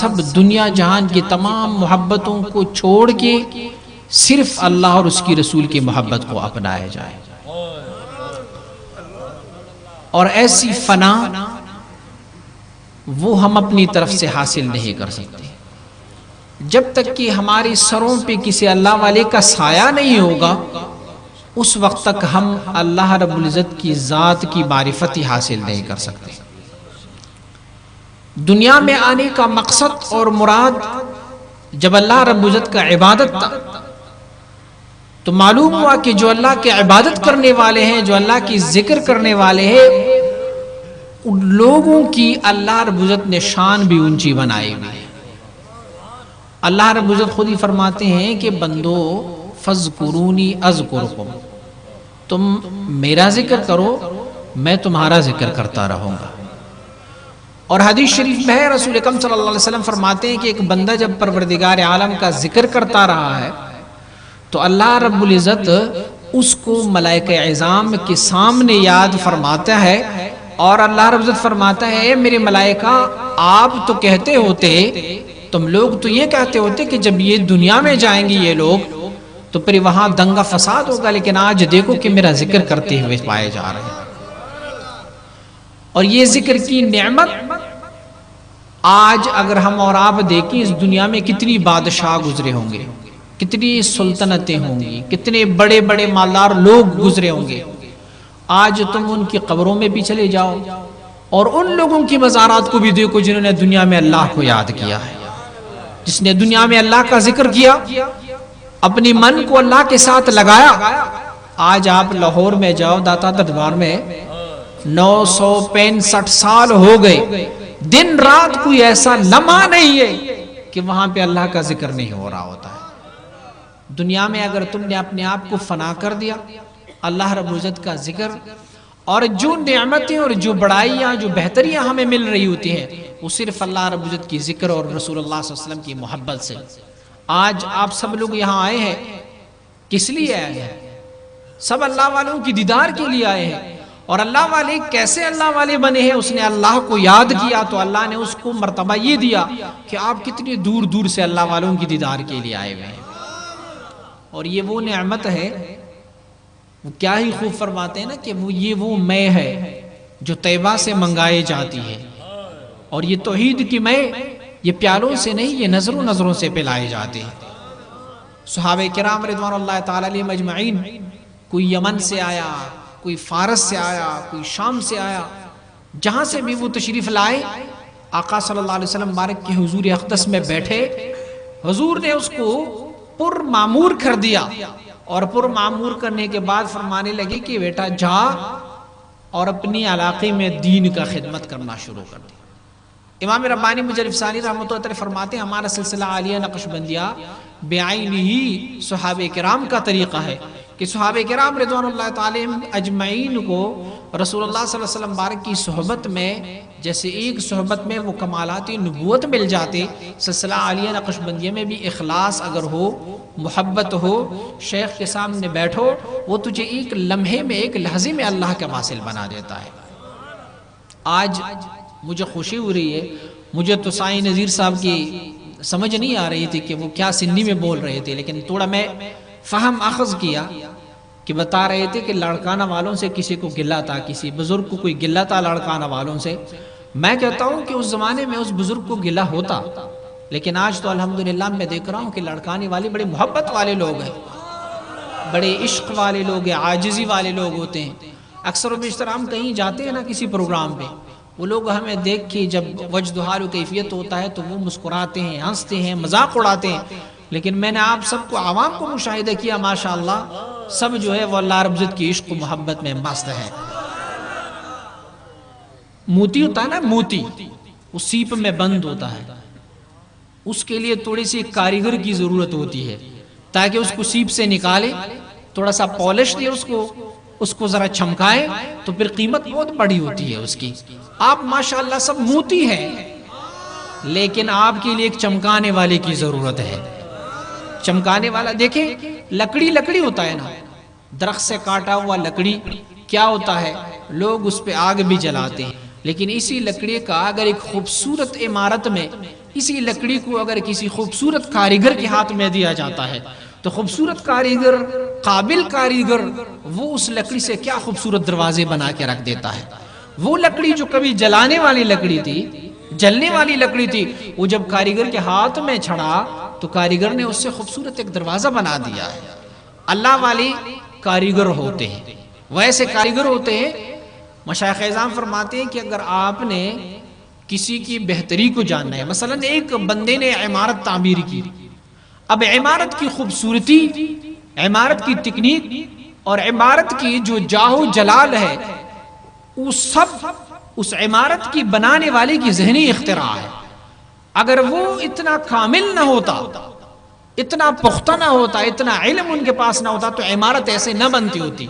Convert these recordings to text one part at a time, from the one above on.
سب دنیا جہان کی تمام محبتوں کو چھوڑ کے صرف اللہ اور اس کی رسول کی محبت کو اپنایا جائے. اور ایسی فنا وہ ہم اپنی طرف سے حاصل نہیں کر سکتے جب تک کہ ہماری سروں پہ کسی اللہ والے کا سایہ نہیں ہوگا. اس وقت تک ہم اللہ رب العزت کی ذات کی معرفت ہی حاصل نہیں کر سکتے. دنیا میں آنے کا مقصد اور مراد جب اللہ رب العزت کا عبادت تھا تو معلوم ہوا کہ جو اللہ کے عبادت کرنے والے ہیں، جو اللہ کی ذکر کرنے والے ہیں، ان لوگوں کی اللہ رب العزت نے شان بھی اونچی بنائی ہوئی ہے. اللہ رب العزت خود ہی فرماتے ہیں کہ بندو فذکرونی اذکرکم، تم میرا ذکر کرو میں تمہارا ذکر کرتا رہوں گا. اور حدیث شریف میں ہے رسول اکرم صلی اللہ علیہ وسلم فرماتے ہیں کہ ایک بندہ جب پروردگار عالم کا ذکر کرتا رہا ہے تو اللہ رب العزت اس کو ملائکہ اعظام کے سامنے یاد فرماتا ہے، اور اللہ رب العزت فرماتا ہے اے میرے ملائکہ آپ تو کہتے ہوتے، تم لوگ تو یہ کہتے ہوتے کہ جب یہ دنیا میں جائیں گے یہ لوگ تو پھر وہاں دنگا فساد ہوگا، لیکن آج دیکھو کہ میرا ذکر کرتے ہوئے پائے جا رہے ہیں. اور یہ ذکر کی نعمت آج اگر ہم اور آپ دیکھیں اس دنیا میں کتنی بادشاہ گزرے ہوں گے، کتنی سلطنتیں ہوں گی، کتنے بڑے بڑے مالدار لوگ گزرے ہوں گے. آج تم ان کی قبروں میں بھی چلے جاؤ اور ان لوگوں کی مزارات کو بھی دیکھو جنہوں نے دنیا میں اللہ کو یاد کیا ہے، جس نے دنیا میں اللہ کا ذکر کیا، اپنی من کو اللہ کے ساتھ لگایا. آج آپ لاہور میں جاؤ داتا دربار میں 965 سال ہو گئے، دن رات کوئی ایسا لمحہ نہیں ہے کہ وہاں پہ اللہ کا ذکر نہیں ہو رہا ہوتا ہے. دنیا میں اگر تم نے اپنے آپ کو فنا کر دیا اللہ رب العزت کا ذکر، اور جو نعمتیں اور جو بڑائیاں جو بہتریاں ہمیں مل رہی ہوتی ہیں وہ صرف اللہ رب العزت کی ذکر اور رسول اللہ صلی اللہ علیہ وسلم کی محبت سے. آج آپ سب لوگ یہاں آئے ہیں کس لیے آئے ہیں؟ سب اللہ والوں کی دیدار کے لیے آئے ہیں. اور اللہ والے کیسے اللہ والے بنے ہیں؟ اس نے اللہ کو یاد کیا تو اللہ نے اس کو مرتبہ یہ دیا کہ آپ کتنے دور دور سے اللہ والوں کی دیدار کے لیے آئے ہوئے ہیں. اور یہ وہ نعمت ہے، وہ کیا ہی خوب فرماتے ہیں نا کہ وہ مے ہے جو طیبہ سے منگائے جاتی ہے، اور یہ توحید کی مے یہ پیالوں سے نہیں، یہ نظروں سے پلائے جاتے ہیں. صحابہ کرام رضوان اللہ تعالی علیہم اجمعین، کوئی یمن سے آیا، کوئی فارس سے آیا، کوئی شام سے آیا، جہاں سے بھی وہ تشریف لائے آقا صلی اللہ علیہ وسلم مبارک کے حضور اقدس میں بیٹھے. حضور نے اس کو پر معمور کر دیا، اور پر معمور کرنے کے بعد فرمانے لگے کہ بیٹا جا اور اپنی علاقے میں دین کا خدمت کرنا شروع کر دی. امام ربانی مجرب ثانی رحمۃ اللہ علیہ فرماتے ہیں ہمارا سلسلہ عالیہ نقشبندیہ بعین ہی صحابہ کرام کا طریقہ ہے کہ صحابہ کرام رضوان اللہ تعالی اجمعین کو رسول اللہ صلی اللہ علیہ وسلم بارک کی صحبت میں جیسے ایک صحبت میں وہ کمالات نبوت مل جاتے، سلسلہ عالیہ نقشبندیہ میں بھی اخلاص اگر ہو، محبت ہو، شیخ کے سامنے بیٹھو، وہ تجھے ایک لمحے میں ایک لحظے میں اللہ کا واصل بنا دیتا ہے. آج مجھے خوشی ہو رہی ہے، مجھے تو سائیں نذیر صاحب کی سمجھ نہیں آ رہی تھی کہ وہ کیا سندھی میں بول رہے تھے، لیکن تھوڑا میں فہم اخذ کیا کہ بتا رہے تھے کہ لڑکانہ والوں سے کسی کو گلہ تھا، کسی بزرگ کو کوئی گلہ تھا لڑکانہ والوں سے. میں کہتا ہوں کہ اس زمانے میں اس بزرگ کو گلہ ہوتا، لیکن آج تو الحمدللہ میں دیکھ رہا ہوں کہ لڑکانے والے بڑے محبت والے لوگ ہیں، بڑے عشق والے لوگ ہیں، عاجزی والے لوگ ہوتے ہیں. اکثر و بیشتر ہم کہیں جاتے ہیں نا کسی پروگرام پہ، وہ لوگ ہمیں دیکھ کے جب وجد حال و کیفیت ہوتا ہے تو وہ مسکراتے ہیں، ہنستے ہیں، مذاق اڑاتے ہیں. لیکن میں نے آپ سب کو عوام کو مشاہدہ کیا ماشاءاللہ سب جو ہے وہ اللہ رب العزت کی عشق و محبت میں مست ہے. موتی ہوتا ہے نا، موتی وہ سیپ میں بند ہوتا ہے، اس کے لیے تھوڑی سی کاریگر کی ضرورت ہوتی ہے تاکہ اس کو سیپ سے نکالے، تھوڑا سا پالش دے اس کو ذرا چمکائے تو پھر قیمت بہت بڑی ہوتی ہے اس کی. آپ ماشاءاللہ سب موتی ہیں، لیکن آپ کے لیے ایک چمکانے والے کی ضرورت ہے. چمکانے والا دیکھیں لکڑی ہوتا ہے نا، درخت سے کاٹا ہوا لکڑی کیا ہوتا ہے، لوگ اس پہ آگ بھی جلاتے ہیں، لیکن اسی لکڑی کا اگر ایک خوبصورت عمارت میں اسی لکڑی کو اگر کسی خوبصورت کاریگر کے ہاتھ میں دیا جاتا ہے تو خوبصورت کاریگر، قابل کاریگر، وہ اس لکڑی سے کیا خوبصورت دروازے بنا کے رکھ دیتا ہے۔ وہ لکڑی جو کبھی جلانے والی لکڑی تھی، جلنے والی لکڑی تھی، وہ جب کاریگر کے ہاتھ میں چھڑا تو کاریگر نے اس سے خوبصورت ایک دروازہ بنا دیا ہے۔ اللہ والے کاریگر ہوتے ہیں، ویسے کاریگر ہوتے ہیں۔ مشائخ اعظام فرماتے ہیں کہ اگر آپ نے کسی کی بہتری کو جاننا ہے، مثلا ایک بندے نے عمارت تعمیر کی، اب عمارت کی خوبصورتی، عمارت کی تکنیک اور عمارت کی جو جاہ و جلال ہے، وہ سب اس عمارت کی بنانے والے کی ذہنی اختراع ہے۔ اگر وہ اتنا کامل نہ ہوتا، اتنا پختہ نہ ہوتا، اتنا علم ان کے پاس نہ ہوتا تو عمارت ایسے نہ بنتی ہوتی۔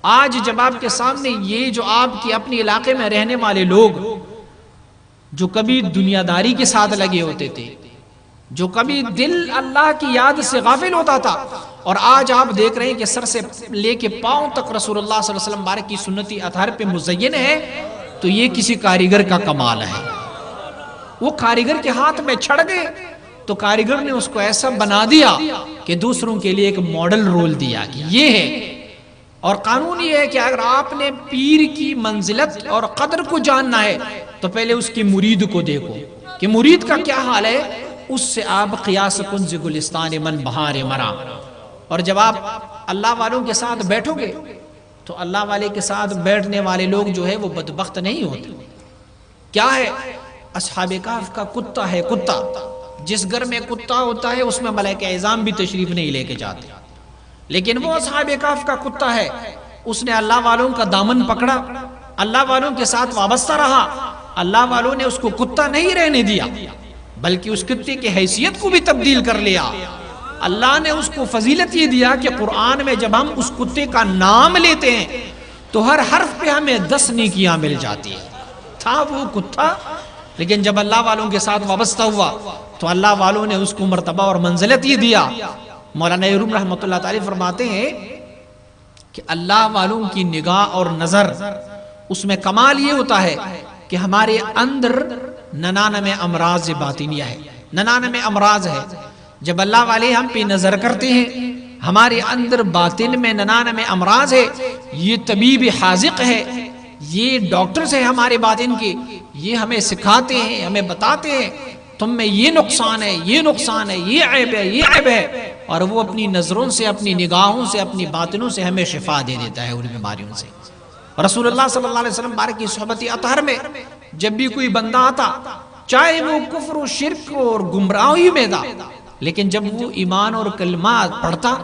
آج جب آپ کے سامنے یہ جو آپ کے اپنے علاقے میں رہنے والے لوگ جو کبھی دنیا داری کے ساتھ لگے ہوتے تھے، جو کبھی دل اللہ کی یاد سے غافل ہوتا تھا، اور آج آپ دیکھ رہے ہیں کہ سر سے لے کے پاؤں تک رسول اللہ صلی اللہ علیہ وسلم بارک کی سنتی اطہار پہ مزین ہے، تو یہ کسی کاریگر کا کمال ہے۔ وہ کاریگر کے ہاتھ میں چھڑ گئے تو کاریگر نے اس کو ایسا بنا دیا کہ دوسروں کے لیے ایک ماڈل رول دیا کہ یہ ہے۔ اور قانون یہ ہے کہ اگر آپ نے پیر کی منزلت اور قدر کو جاننا ہے تو پہلے اس کی مرید کو دیکھو کہ مرید کا کیا حال ہے، اس سے آپ قیاس کنز گلستان من بہار مرا۔ اور جب آپ اللہ والوں کے ساتھ بیٹھو گے تو اللہ والے کے ساتھ بیٹھنے والے لوگ جو ہے وہ بدبخت نہیں ہوتے۔ کیا ہے؟ اصحاب کہف کا کتا ہے، کتا جس گھر میں کتا ہوتا ہے اس میں ملائکہ اعظام بھی تشریف نہیں لے کے جاتے، لیکن وہ اصحاب کہف کا کتا ہے، اس نے اللہ والوں کا دامن پکڑا، اللہ والوں کے ساتھ وابستہ رہا، اللہ والوں نے اس کو کتا نہیں رہنے دیا بلکہ اس کتے کی حیثیت کو بھی تبدیل کر لیا۔ اللہ نے اس کو فضیلت یہ دیا کہ قرآن میں جب ہم اس کتے کا نام لیتے ہیں تو ہر حرف پہ ہمیں 10 نیکیاں مل جاتی ہیں۔ تھا وہ کتا، لیکن جب اللہ والوں کے ساتھ وابستہ ہوا تو اللہ والوں نے اس کو مرتبہ اور منزلت یہ دیا۔ مولانا روم رحمۃ اللہ تعالی فرماتے ہیں کہ اللہ والوں کی نگاہ اور نظر، اس میں کمال یہ ہوتا ہے کہ ہمارے اندر 99 امراض باطنیہ ہے، 99 امراض ہے۔ جب اللہ والے ہم پہ نظر کرتے ہیں، ہمارے اندر باطن میں 99 امراض ہے، یہ طبیب حاذق ہے، یہ ڈاکٹرز ہیں ہمارے باطن کے، یہ ہمیں سکھاتے ہیں، ہمیں بتاتے ہیں تم میں یہ نقصان ہے، یہ نقصان ہے، یہ عیب ہے، یہ عیب ہے، اور وہ اپنی نظروں سے، اپنی نگاہوں سے، اپنی باطنوں سے ہمیں شفا دے دیتا ہے ان بیماریوں سے۔ رسول اللہ صلی اللہ علیہ وسلم بارک کی صحبت اطہر میں جب بھی کوئی بندہ آتا، چاہے وہ کفر و شرک اور گمراہی میں تھا، لیکن جب وہ ایمان اور کلمات پڑھتا،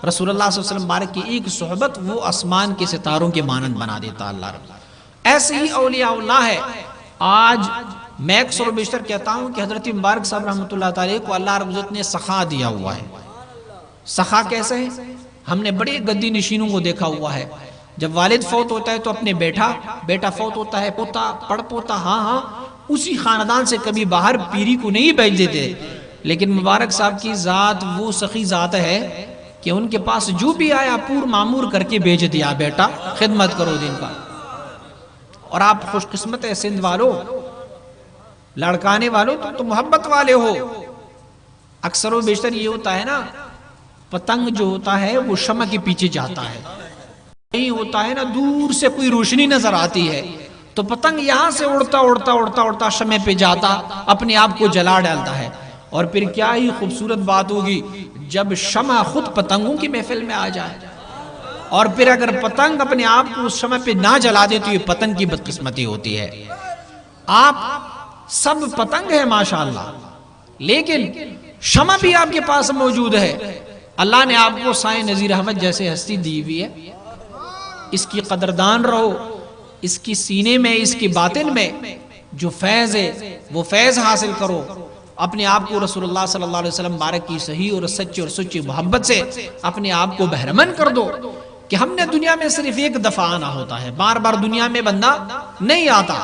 رسول اللہ صلی اللہ علیہ وسلم بارک کی ایک صحبت وہ آسمان کے ستاروں کے مانند بنا دیتا اللہ رب۔ ایسے ہی اولیاء اللہ ہے۔ آج میں اکثر و بیشتر کہتا ہوں کہ حضرت مبارک صاحب رحمۃ اللہ تعالی کو اللہ رب العزت نے سخا دیا ہوا ہے۔ سخا کیسے ہے؟ ہم نے بڑے گدی نشینوں کو دیکھا ہوا ہے، جب والد فوت ہوتا ہے تو اپنے بیٹا فوت ہوتا ہے، پوتا پڑ پوتا، ہاں اسی خاندان سے کبھی باہر پیری کو نہیں بھیج دیتے، لیکن مبارک صاحب کی ذات وہ سخی ذات ہے کہ ان کے پاس جو بھی آیا پور معمور کر کے بھیج دیا، بیٹا خدمت کرو دین کا۔ اور آپ خوش قسمت ہے سندھ والو، لڑکانے والو، تم تو محبت والے ہو۔ اکثر و بیشتر یہ ہوتا ہے نا، پتنگ جو ہوتا ہے وہ شمع کے پیچھے جاتا ہے، نہیں ہوتا ہے نا دور سے کوئی روشنی نظر آتی ہے تو پتنگ یہاں سے اڑتا شمع پہ جاتا، اپنے آپ کو جلا ڈالتا ہے۔ اور پھر کیا ہی خوبصورت بات ہوگی جب شمع خود پتنگوں کی محفل میں آ جائے، اور پھر اگر پتنگ اپنے آپ کو اس شمع پہ نہ جلا دے تو یہ پتنگ کی بدقسمتی ہوتی ہے۔ آپ سب پتنگ ہیں ماشاءاللہ، لیکن شمع بھی آپ کے پاس موجود ہے۔ اللہ نے آپ کو سائیں نذیر احمد جیسے ہستی دی ہوئی ہے، اس کی قدردان رہو، اس کی سینے میں، اس کی باطن میں جو فیض ہے وہ فیض حاصل کرو، اپنے آپ کو رسول اللہ صلی اللہ علیہ وسلم بارک کی صحیح اور سچی اور سچی محبت سے اپنے آپ کو بہرمند کر دو کہ ہم نے دنیا میں صرف ایک دفعہ آنا ہوتا ہے، بار بار دنیا میں بندہ نہیں آتا۔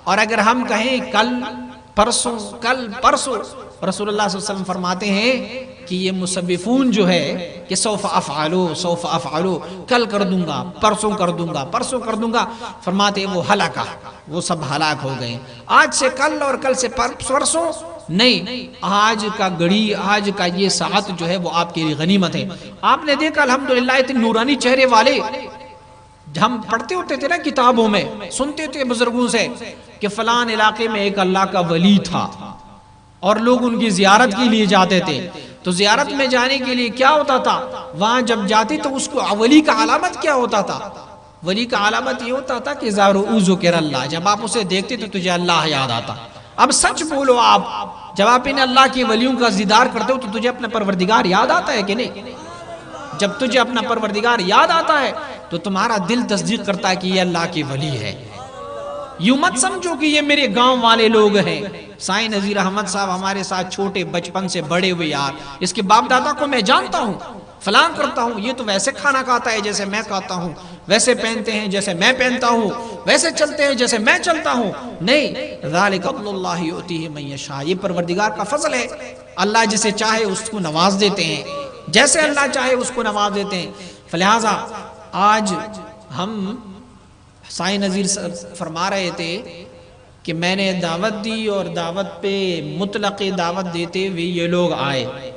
اور اگر ہم کہیں کل پرسوں رسول اللہ صلی اللہ علیہ وسلم فرماتے ہیں کہ یہ مصوفون جو ہے کہ سوف افعلو، کل کر دوں گا، پرسوں کر دوں گا، فرماتے ہیں وہ ہلاکہ، وہ سب ہلاک ہو گئے۔ آج سے کل اور کل سے پرسوں نہیں، آج کا گھڑی، آج کا یہ ساعت جو ہے وہ آپ کے لیے غنیمت ہے۔ آپ نے دیکھا الحمدللہ اتنے نورانی چہرے والے، ہم پڑھتے ہوتے تھے نا کتابوں میں، سنتے تھے بزرگوں سے کہ فلان علاقے میں ایک اللہ کا ولی تھا اور لوگ ان کی زیارت کے لیے جاتے تھے۔ تو زیارت میں جانے کے لیے کیا ہوتا تھا؟ وہاں جب جاتے تو اس کو ولی کا علامت کیا ہوتا تھا؟ ولی کا علامت یہ ہوتا تھا کہ ذو ذکر اللہ، جب آپ اسے دیکھتے تو تجھے اللہ یاد آتا۔ اب سچ بولو، آپ جب آپ ان اللہ کے ولیوں کا دیدار کرتے ہو تو تجھے اپنا پروردگار یاد آتا ہے کہ نہیں؟ جب تجھے اپنا پروردگار یاد آتا ہے تو تمہارا دل تصدیق کرتا ہے کہ یہ اللہ کے ولی ہے۔ یوں مت سمجھو کہ یہ میرے گاؤں والے لوگ ہیں۔ سائیں نذیر احمد صاحب ہمارے ساتھ چھوٹے بچپن سے بڑے ہوئے یار، اس کے باپ دادا کو میں جانتا ہوں، فلاں کرتا ہوں، یہ تو ویسے کھانا کھاتا ہے جیسے میں کھاتا ہوں، ویسے پہنتے ہیں جیسے میں پہنتا ہوں، ویسے چلتے ہیں جیسے میں چلتا ہوں۔ نہیں، ذالک فضل اللہ یؤتیہ من یشاء، یہ پروردگار کا فضل ہے، اللہ جسے چاہے اس کو نواز دیتے ہیں، جیسے اللہ چاہے اس کو نواز دیتے ہیں۔ فلہذا آج ہم سائیں نذیر فرما رہے تھے کہ میں نے دعوت دی اور دعوت پہ مطلق دعوت دیتے ہوئے یہ لوگ آئے۔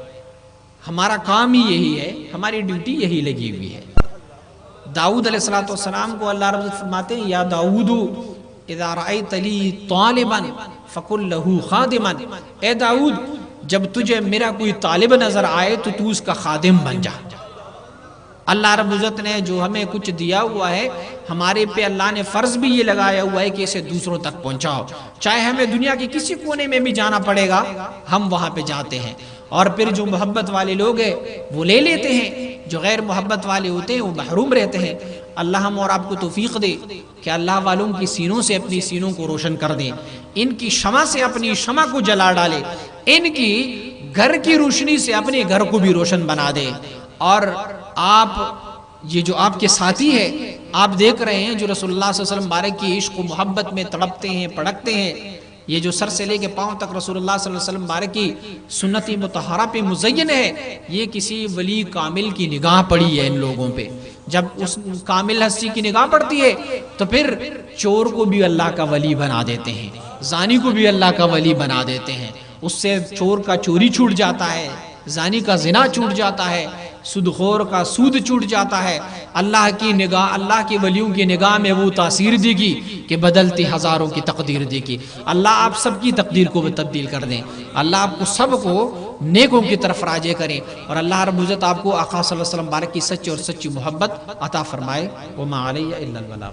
ہمارا کام ہی یہی ہے، ہماری ڈیوٹی یہی لگی ہوئی ہے۔ داؤد علیہ السلام کو اللہ رب فرماتے ہیں یا داؤد اذا رأیت لی طالبا فقل لہ خادما، اے داؤد جب تجھے میرا کوئی طالب نظر آئے تو اس کا خادم بن جا۔ اللہ رب العزت نے جو ہمیں کچھ دیا ہوا ہے، ہمارے پہ اللہ نے فرض بھی یہ لگایا ہوا ہے کہ اسے دوسروں تک پہنچاؤ، چاہے ہمیں دنیا کے کسی کونے میں بھی جانا پڑے گا، ہم وہاں پہ جاتے ہیں۔ اور پھر جو محبت والے لوگ ہیں وہ لے لیتے ہیں، جو غیر محبت والے ہوتے ہیں وہ محروم رہتے ہیں۔ اللہ ہم اور آپ کو توفیق دے کہ اللہ والوں کی سینوں سے اپنی سینوں کو روشن کر دیں، ان کی شمع سے اپنی شمع کو جلا ڈالے، ان کی گھر کی روشنی سے اپنے گھر کو بھی روشن بنا دے۔ اور آپ یہ جو آپ کے ساتھی ہے، آپ دیکھ رہے ہیں جو رسول اللہ صلی اللہ علیہ وسلم بارک کی عشق و محبت میں تڑپتے ہیں، پڑکتے ہیں، یہ جو سر سے لے کے پاؤں تک رسول اللہ صلی اللہ علیہ وسلم بارک کی سنت مطہرہ پہ مزین ہے، یہ کسی ولی کامل کی نگاہ پڑی ہے ان لوگوں پہ۔ جب اس کامل ہستی کی نگاہ پڑتی ہے تو پھر چور کو بھی اللہ کا ولی بنا دیتے ہیں، زانی کو بھی اللہ کا ولی بنا دیتے ہیں، اس سے چور کا چوری چھوٹ جاتا ہے، زانی کا زنا چھوٹ جاتا ہے، سود خور کا سود چھوٹ جاتا ہے۔ اللہ کی نگاہ، اللہ کے ولیوں کی نگاہ میں وہ تاثیر دے گی کہ بدلتی ہزاروں کی تقدیر دے گی۔ اللہ آپ سب کی تقدیر کو تبدیل کر دیں، اللہ آپ کو سب کو نیکوں کی طرف راجع کریں، اور اللہ رب العزت آپ کو آقا صلی اللہ علیہ وسلم بارک کی سچی اور سچی محبت عطا فرمائے۔ وما علیہ الا البلاغ۔